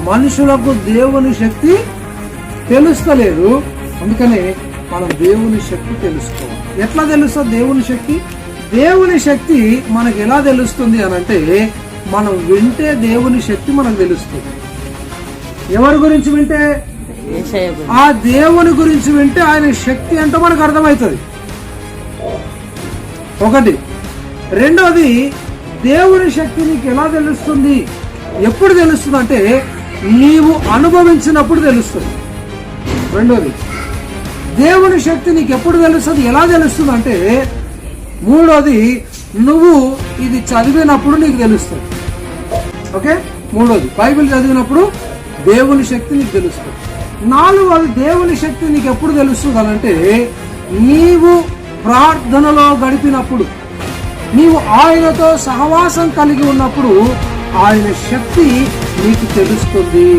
మనుషులకు దేవుని శక్తి తెలుస్తలేదు. అందుకనే మనం దేవుని శక్తి తెలుసుకోవాలి. ఎట్లా తెలుస్తుంది దేవుని శక్తి? దేవుని శక్తి మనకు ఎలా తెలుస్తుంది అనంటే, మనం వింటే దేవుని శక్తి మనకు తెలుస్తుంది. ఎవరి గురించి వింటే? ఆ దేవుని గురించి వింటే ఆయన శక్తి అంటే మనకు అర్థమవుతుంది. ఒకటి. రెండోది, దేవుని శక్తి నీకు ఎలా తెలుస్తుంది, ఎప్పుడు తెలుస్తుంది అంటే నీవు అనుభవించినప్పుడు తెలుస్తుంది. రెండోది, దేవుని శక్తి నీకు ఎప్పుడు తెలుస్తుంది, ఎలా తెలుస్తుంది అంటే, మూడోది, నువ్వు ఇది చదివినప్పుడు నీకు తెలుస్తుంది. ఓకే, మూడోది బైబిల్ చదివినప్పుడు దేవుని శక్తి నీకు తెలుస్తుంది. నాలుగోది, దేవుని శక్తి నీకు ఎప్పుడు తెలుస్తుంది అనంటే, నీవు ప్రార్థనలో గడిపినప్పుడు, నీవు ఆయనతో సహవాసం కలిగి ఉన్నప్పుడు ఆయన శక్తి నీకు తెలుస్తుంది.